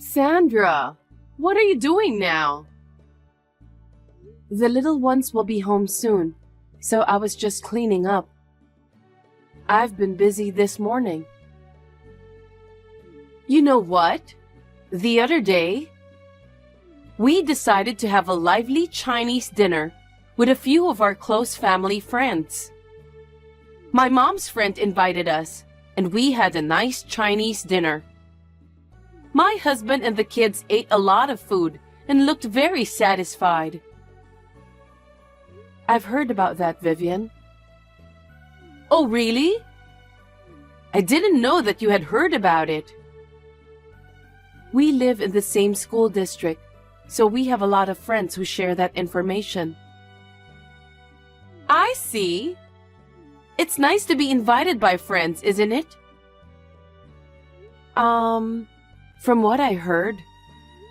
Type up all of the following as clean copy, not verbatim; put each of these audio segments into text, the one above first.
Sandra, what are you doing now? The little ones will be home soon, so I was just cleaning up. I've been busy this morning. You know what? The other day, we decided to have a lively Chinese dinner with a few of our close family friends. My mom's friend invited us, and we had a nice Chinese dinner. My husband and the kids ate a lot of food and looked very satisfied. I've heard about that, Vivian. Oh, really? I didn't know that you had heard about it. We live in the same school district, so we have a lot of friends who share that information. I see. It's nice to be invited by friends, isn't it? From what I heard,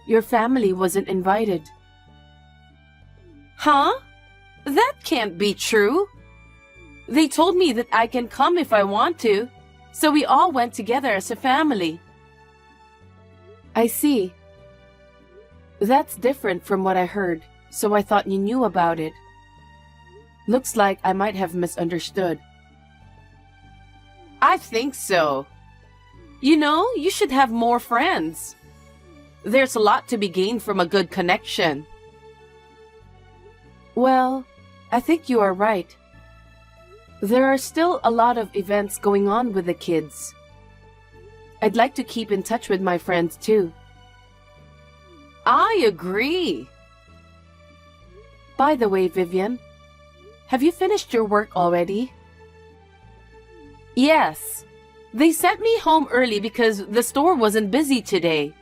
your family wasn't invited. Huh? That can't be true. They told me that I can come if I want to, so we all went together as a family. I see. That's different from what I heard, so I thought you knew about it. Looks like I might have misunderstood. I think so. You know, you should have more friends. There's a lot to be gained from a good connection. Well, I think you are right. There are still a lot of events going on with the kids. I'd like to keep in touch with my friends too. I agree. By the way, Vivian, have you finished your work already? Yes. They sent me home early because the store wasn't busy today.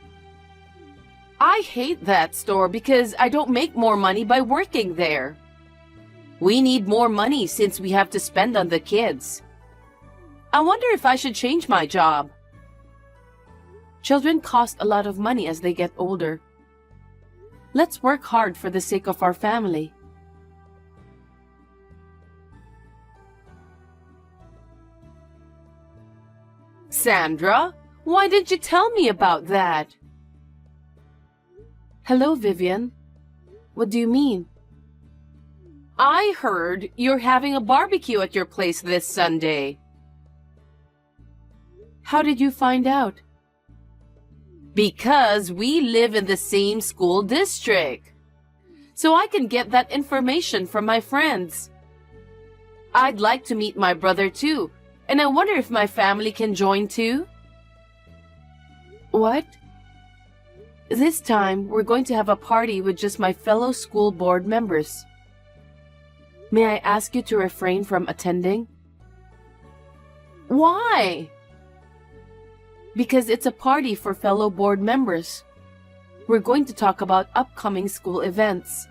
I hate that store because I don't make more money by working there. We need more money since we have to spend on the kids. I wonder if I should change my job. Children cost a lot of money as they get older. Let's work hard for the sake of our family. Sandra, why didn't you tell me about that? Hello, Vivian. What do you mean? I heard you're having a barbecue at your place this Sunday. How did you find out? Because we live in the same school district. So I can get that information from my friends. I'd like to meet my brother too, and I wonder if my family can join too. What? This time, we're going to have a party with just my fellow school board members. May I ask you to refrain from attending? Why? Because it's a party for fellow board members. We're going to talk about upcoming school events.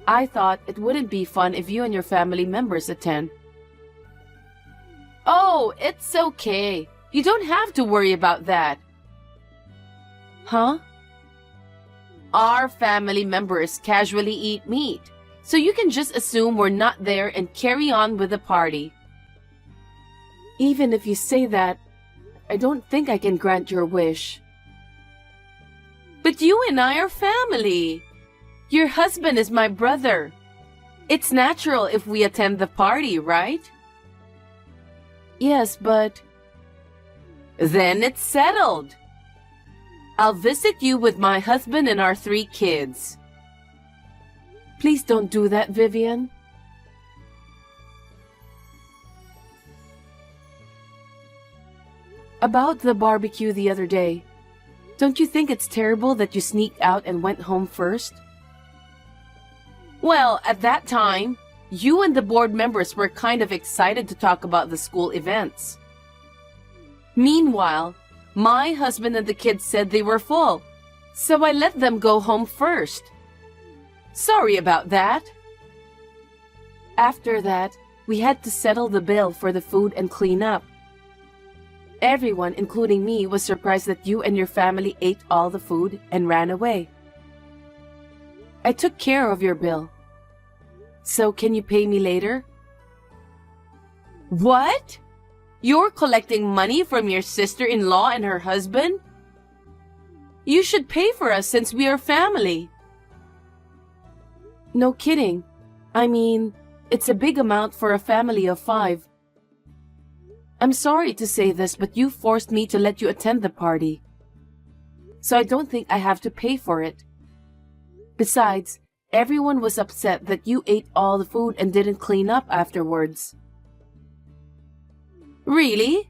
I thought it wouldn't be fun if you and your family members attend. Oh, it's okay. You don't have to worry about that. Huh? Our family members casually eat meat, so you can just assume we're not there and carry on with the party. Even if you say that, I don't think I can grant your wish. But you and I are family. Your husband is my brother. It's natural if we attend the party, right? Yes, but... Then it's settled. I'll visit you with my husband and our 3 kids. Please don't do that, Vivian. About the barbecue the other day, don't you think it's terrible that you sneaked out and went home first? Well, at that time, you and the board members were kind of excited to talk about the school events. Meanwhile, my husband and the kids said they were full, so I let them go home first. Sorry about that. After that, we had to settle the bill for the food and clean up. Everyone, including me, was surprised that you and your family ate all the food and ran away. I took care of your bill. So can you pay me later? What? You're collecting money from your sister-in-law and her husband? You should pay for us since we are family. No kidding. I mean, it's a big amount for a family of 5. I'm sorry to say this, but you forced me to let you attend the party. So I don't think I have to pay for it. Besides, everyone was upset that you ate all the food and didn't clean up afterwards. Really?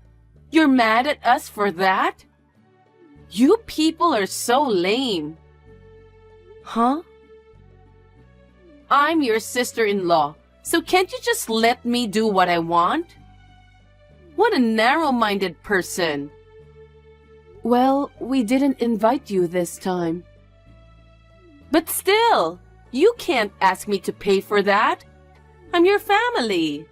You're mad at us for that? You people are so lame. Huh? I'm your sister-in-law, so can't you just let me do what I want? What a narrow-minded person. Well, we didn't invite you this time. But still, you can't ask me to pay for that. I'm your family.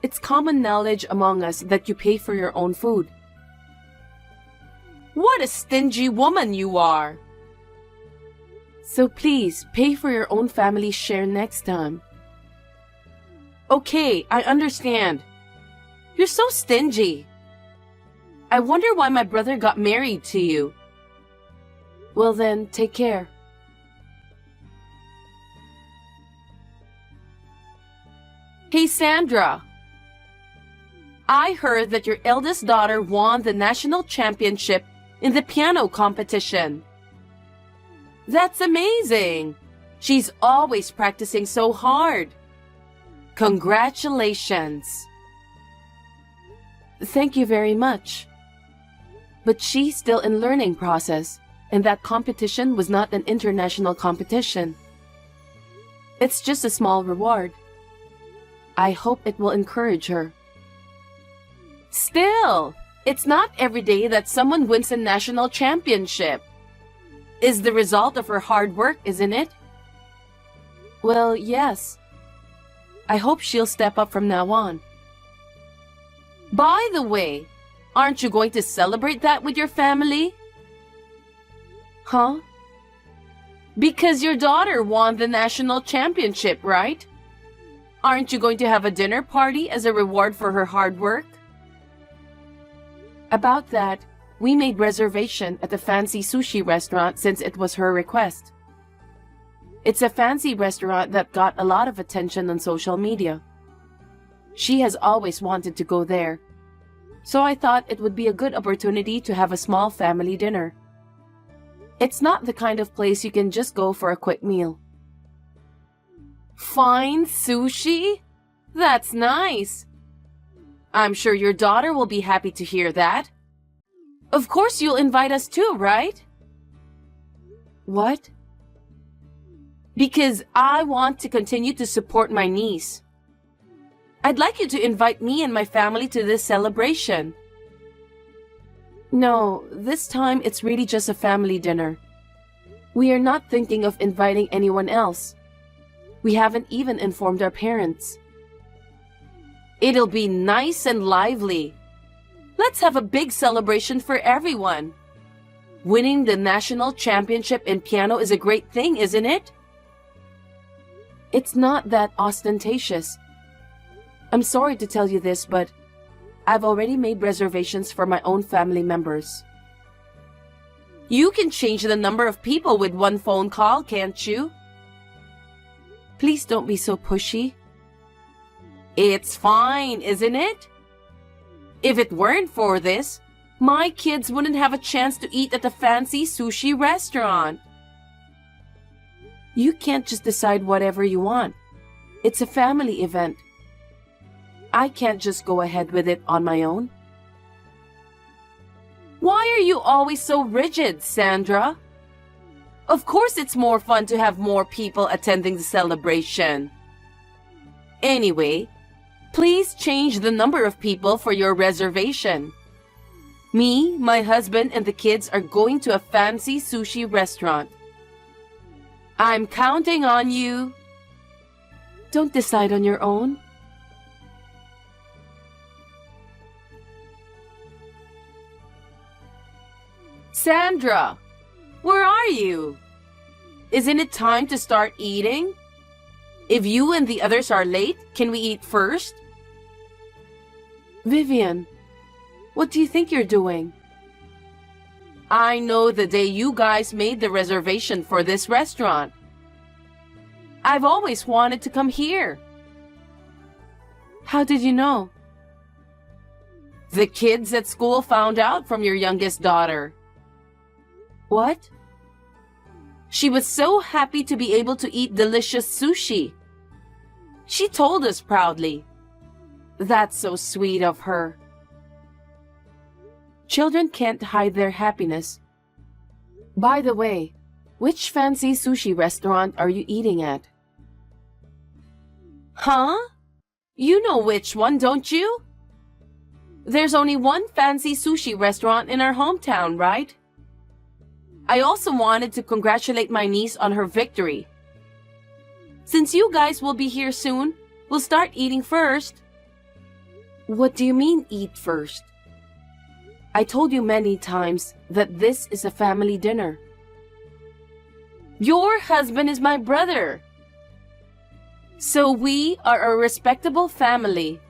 It's common knowledge among us that you pay for your own food. What a stingy woman you are. So please, pay for your own family's share next time. Okay, I understand. You're so stingy. I wonder why my brother got married to you. Well then, take care. Hey, Sandra. I heard that your eldest daughter won the national championship in the piano competition. That's amazing. She's always practicing so hard. Congratulations. Thank you very much. But she's still in learning process, and that competition was not an international competition. It's just a small reward. I hope it will encourage her. Still, it's not every day that someone wins a national championship. Is the result of her hard work, isn't it? Well, yes. I hope she'll step up from now on. By the way, aren't you going to celebrate that with your family? Huh? Because your daughter won the national championship, right? Aren't you going to have a dinner party as a reward for her hard work? About that, we made reservation at a fancy sushi restaurant since it was her request. It's a fancy restaurant that got a lot of attention on social media. She has always wanted to go there, so I thought it would be a good opportunity to have a small family dinner. It's not the kind of place you can just go for a quick meal. Fine sushi? That's nice. I'm sure your daughter will be happy to hear that. Of course you'll invite us too, right? What? Because I want to continue to support my niece. I'd like you to invite me and my family to this celebration. No, this time it's really just a family dinner. We are not thinking of inviting anyone else. We haven't even informed our parents. It'll be nice and lively. Let's have a big celebration for everyone. Winning the national championship in piano is a great thing, isn't it? It's not that ostentatious. I'm sorry to tell you this, but I've already made reservations for my own family members. You can change the number of people with one phone call, can't you? Please don't be so pushy. It's fine, isn't it? If it weren't for this, my kids wouldn't have a chance to eat at a fancy sushi restaurant. You can't just decide whatever you want. It's a family event. I can't just go ahead with it on my own. Why are you always so rigid, Sandra? Of course it's more fun to have more people attending the celebration. Anyway, please change the number of people for your reservation. Me, my husband, and the kids are going to a fancy sushi restaurant. I'm counting on you. Don't decide on your own. Sandra, where are you? Isn't it time to start eating? If you and the others are late, can we eat first? Vivian, what do you think you're doing? I know the day you guys made the reservation for this restaurant. I've always wanted to come here. How did you know? The kids at school found out from your youngest daughter. What? She was so happy to be able to eat delicious sushi. She told us proudly. That's so sweet of her. Children can't hide their happiness. By the way, which fancy sushi restaurant are you eating at? Huh? You know which one, don't you? There's only one fancy sushi restaurant in our hometown, right? I also wanted to congratulate my niece on her victory. Since you guys will be here soon, we'll start eating first. What do you mean, eat first? I told you many times that this is a family dinner. Your husband is my brother. So we are a respectable family.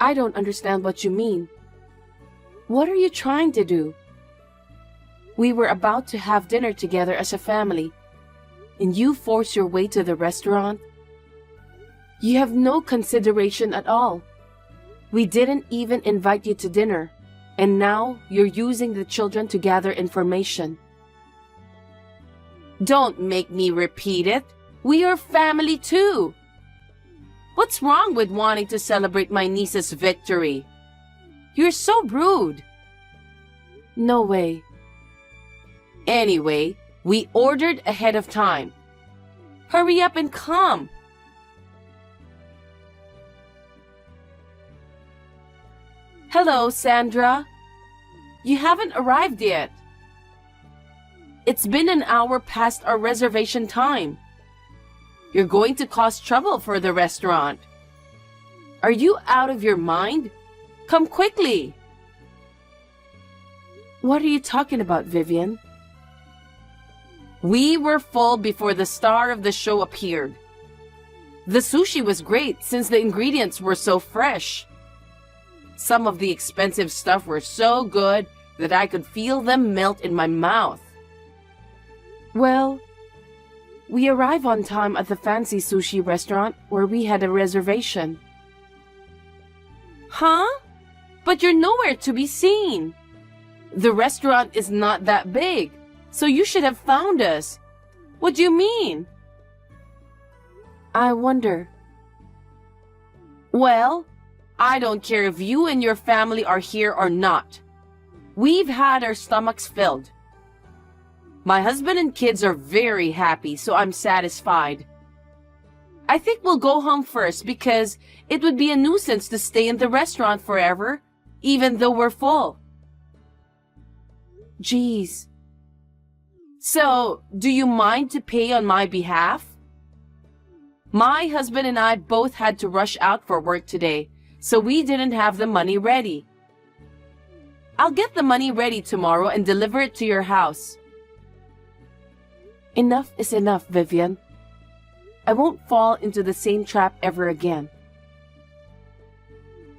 I don't understand what you mean. What are you trying to do? We were about to have dinner together as a family, and you force your way to the restaurant? You have no consideration at all. We didn't even invite you to dinner, and now you're using the children to gather information. Don't make me repeat it. We are family too. What's wrong with wanting to celebrate my niece's victory? You're so rude. No way. Anyway, we ordered ahead of time. Hurry up and come. Hello, Sandra. You haven't arrived yet. It's been an hour past our reservation time. You're going to cause trouble for the restaurant. Are you out of your mind? Come quickly. What are you talking about, Vivian? We were full before the star of the show appeared. The sushi was great since the ingredients were so fresh. Some of the expensive stuff were so good that I could feel them melt in my mouth. Well, we arrived on time at the fancy sushi restaurant where we had a reservation. Huh? But you're nowhere to be seen. The restaurant is not that big, so you should have found us. What do you mean? I wonder. Well, I don't care if you and your family are here or not. We've had our stomachs filled. My husband and kids are very happy, so I'm satisfied. I think we'll go home first because it would be a nuisance to stay in the restaurant forever, even though we're full. Geez. So, do you mind to pay on my behalf? My husband and I both had to rush out for work today, so we didn't have the money ready. I'll get the money ready tomorrow and deliver it to your house. Enough is enough, Vivian. I won't fall into the same trap ever again.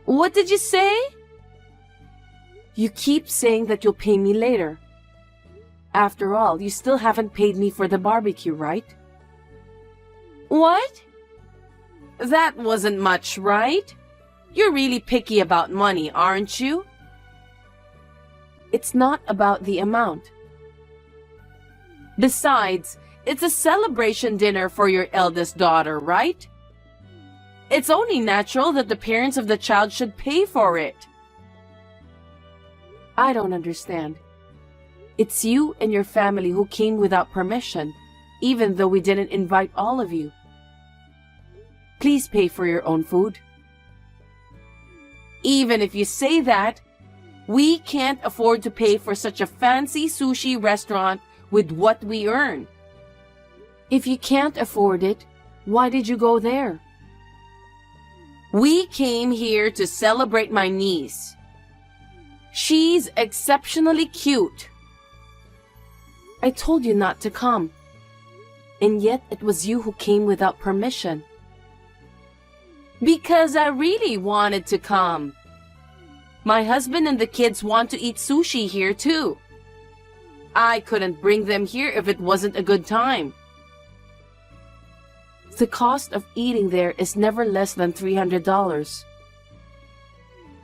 What did you say? You keep saying that you'll pay me later. After all, you still haven't paid me for the barbecue, right? What? That wasn't much, right? You're really picky about money, aren't you? It's not about the amount. Besides, it's a celebration dinner for your eldest daughter, right? It's only natural that the parents of the child should pay for it. I don't understand. It's you and your family who came without permission, even though we didn't invite all of you. Please pay for your own food. Even if you say that, we can't afford to pay for such a fancy sushi restaurant with what we earn. If you can't afford it, why did you go there? We came here to celebrate my niece. She's exceptionally cute. I told you not to come. And yet it was you who came without permission. Because I really wanted to come. My husband and the kids want to eat sushi here too. I couldn't bring them here if it wasn't a good time. The cost of eating there is never less than $300.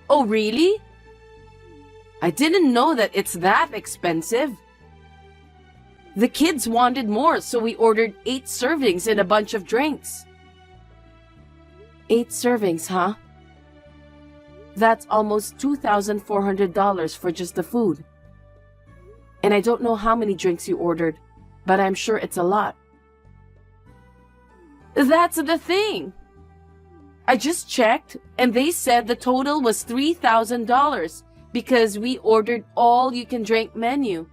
Oh, really? I didn't know that it's that expensive. The kids wanted more, so we ordered 8 servings and a bunch of drinks. 8 servings, huh? That's almost $2,400 for just the food. And I don't know how many drinks you ordered, but I'm sure it's a lot. That's the thing. I just checked, and they said the total was $3,000 because we ordered all-you-can-drink menu.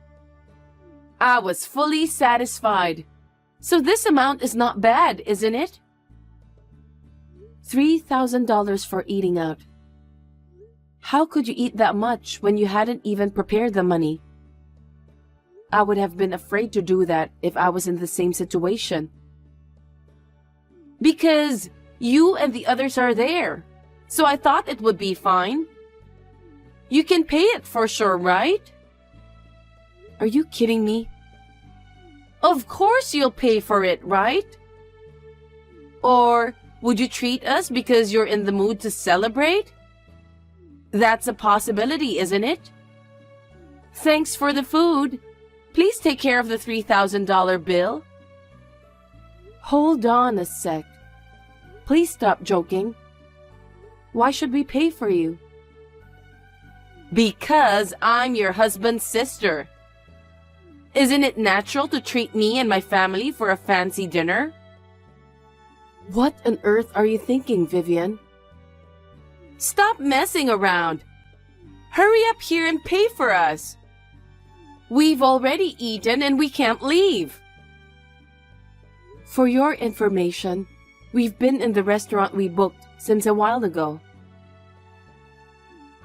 I was fully satisfied. So this amount is not bad, isn't it? $3,000 for eating out. How could you eat that much when you hadn't even prepared the money? I would have been afraid to do that if I was in the same situation. Because you and the others are there, so I thought it would be fine. You can pay it for sure, right? Are you kidding me? Of course you'll pay for it, right? Or would you treat us because you're in the mood to celebrate? That's a possibility, isn't it? Thanks for the food. Please take care of the $3,000 bill. Hold on a sec. Please stop joking. Why should we pay for you? Because I'm your husband's sister. Isn't it natural to treat me and my family for a fancy dinner? What on earth are you thinking, Vivian? Stop messing around. Hurry up here and pay for us. We've already eaten and we can't leave. For your information, we've been in the restaurant we booked since a while ago.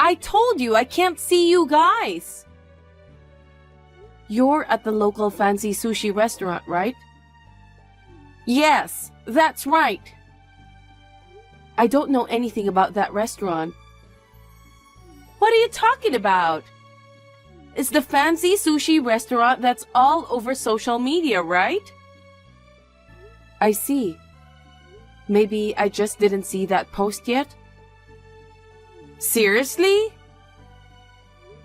I told you I can't see you guys. You're at the local fancy sushi restaurant, right? Yes, that's right. I don't know anything about that restaurant. What are you talking about? It's the fancy sushi restaurant that's all over social media, right? I see. Maybe I just didn't see that post yet? Seriously?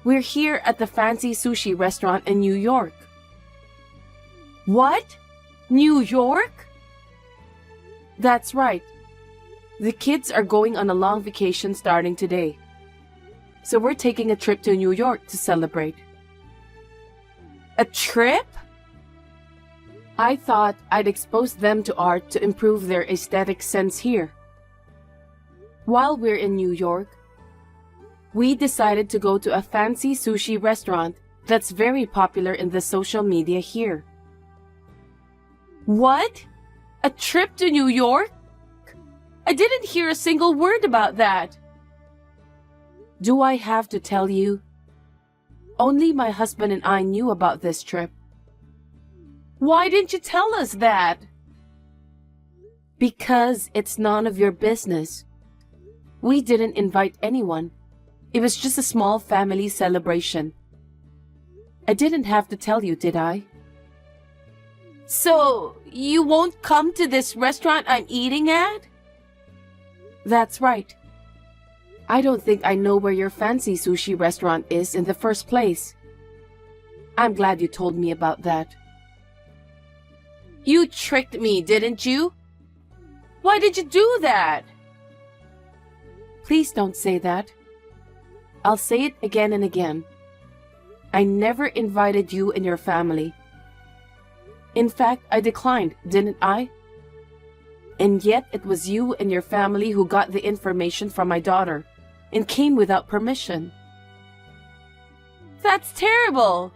We're here at the fancy sushi restaurant in New York. What? New York? That's right. The kids are going on a long vacation starting today. So we're taking a trip to New York to celebrate. A trip? I thought I'd expose them to art to improve their aesthetic sense here. While we're in New York, we decided to go to a fancy sushi restaurant that's very popular in the social media here. What? A trip to New York? I didn't hear a single word about that. Do I have to tell you? Only my husband and I knew about this trip. Why didn't you tell us that? Because it's none of your business. We didn't invite anyone. It was just a small family celebration. I didn't have to tell you, did I? So, you won't come to this restaurant I'm eating at? That's right. I don't think I know where your fancy sushi restaurant is in the first place. I'm glad you told me about that. You tricked me, didn't you? Why did you do that? Please don't say that. I'll say it again and again. I never invited you and your family. In fact, I declined, didn't I? And yet it was you and your family who got the information from my daughter and came without permission. That's terrible.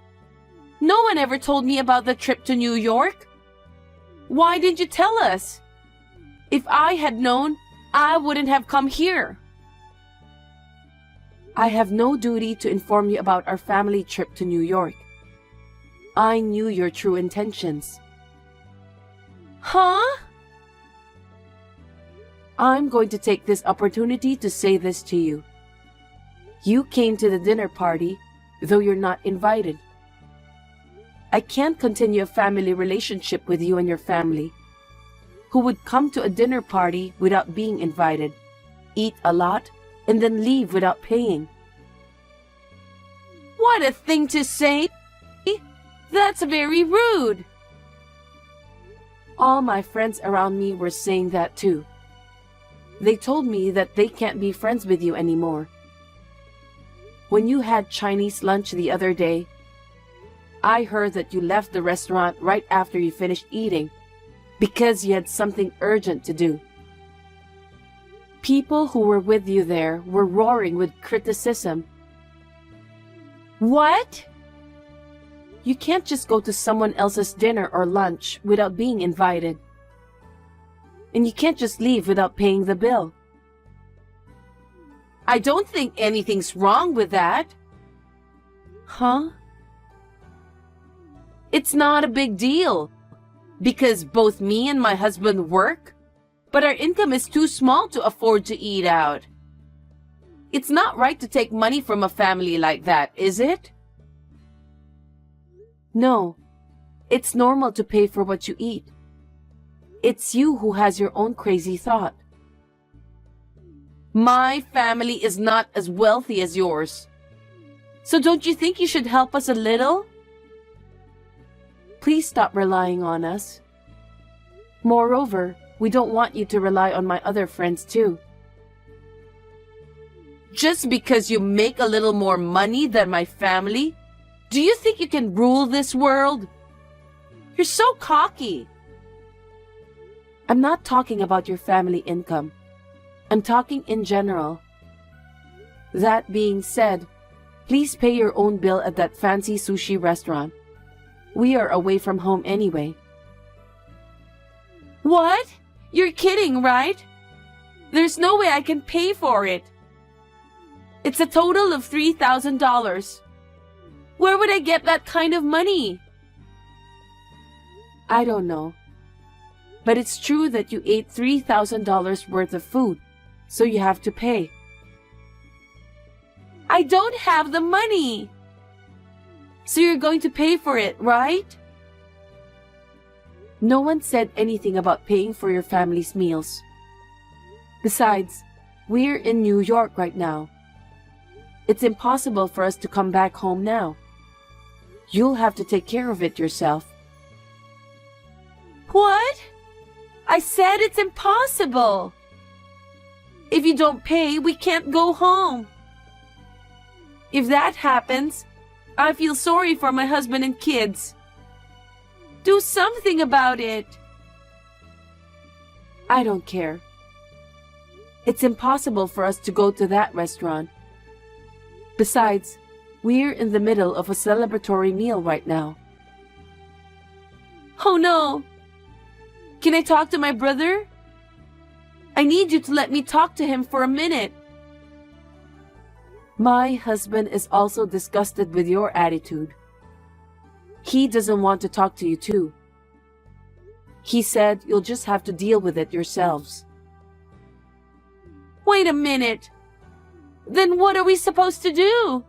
No one ever told me about the trip to New York. Why didn't you tell us? If I had known, I wouldn't have come here. I have no duty to inform you about our family trip to New York. I knew your true intentions. Huh? I'm going to take this opportunity to say this to you. You came to the dinner party, though you're not invited. I can't continue a family relationship with you and your family, who would come to a dinner party without being invited, eat a lot, and then leave without paying. What a thing to say! That's very rude. All my friends around me were saying that too. They told me that they can't be friends with you anymore. When you had Chinese lunch the other day, I heard that you left the restaurant right after you finished eating because you had something urgent to do. People who were with you there were roaring with criticism. What? You can't just go to someone else's dinner or lunch without being invited. And you can't just leave without paying the bill. I don't think anything's wrong with that. Huh? It's not a big deal, because both me and my husband work, but our income is too small to afford to eat out. It's not right to take money from a family like that, is it? No, it's normal to pay for what you eat. It's you who has your own crazy thought. My family is not as wealthy as yours. So don't you think you should help us a little? Please stop relying on us. Moreover, we don't want you to rely on my other friends too. Just because you make a little more money than my family, do you think you can rule this world? You're so cocky. I'm not talking about your family income. I'm talking in general. That being said, please pay your own bill at that fancy sushi restaurant. We are away from home anyway. What? You're kidding, right? There's no way I can pay for it. It's a total of $3,000. Where would I get that kind of money? I don't know. But it's true that you ate $3,000 worth of food, so you have to pay. I don't have the money. So you're going to pay for it, right? No one said anything about paying for your family's meals. Besides, we're in New York right now. It's impossible for us to come back home now. You'll have to take care of it yourself. What? I said it's impossible. If you don't pay, we can't go home. If that happens, I feel sorry for my husband and kids. Do something about it. I don't care. It's impossible for us to go to that restaurant. Besides, we're in the middle of a celebratory meal right now. Oh no! Can I talk to my brother? I need you to let me talk to him for a minute. My husband is also disgusted with your attitude. He doesn't want to talk to you too. He said you'll just have to deal with it yourselves. Wait a minute. Then what are we supposed to do?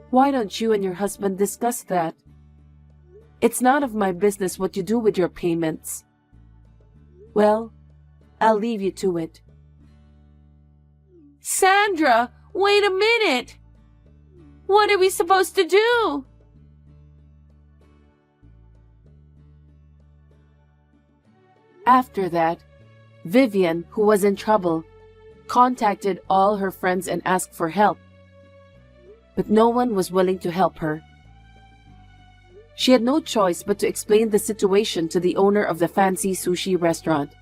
Why don't you and your husband discuss that? It's none of my business what you do with your payments. Well, I'll leave you to it. Sandra, wait a minute. What are we supposed to do? After that, Vivian, who was in trouble, contacted all her friends and asked for help. But no one was willing to help her. She had no choice but to explain the situation to the owner of the fancy sushi restaurant.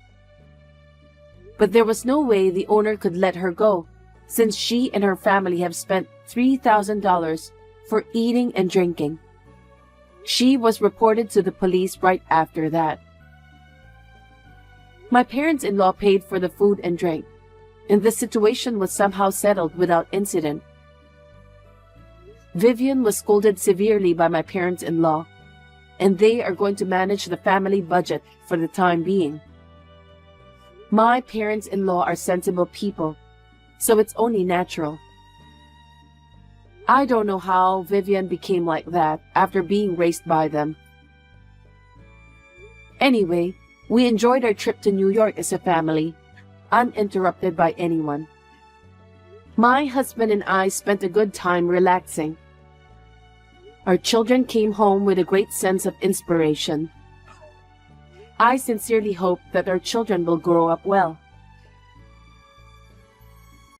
But there was no way the owner could let her go, since she and her family have spent $3,000 for eating and drinking. She was reported to the police right after that. My parents-in-law paid for the food and drink, and the situation was somehow settled without incident. Vivian was scolded severely by my parents-in-law, and they are going to manage the family budget for the time being. My parents-in-law are sensible people, so it's only natural. I don't know how Vivian became like that after being raised by them. Anyway, we enjoyed our trip to New York as a family, uninterrupted by anyone. My husband and I spent a good time relaxing. Our children came home with a great sense of inspiration. I sincerely hope that our children will grow up well.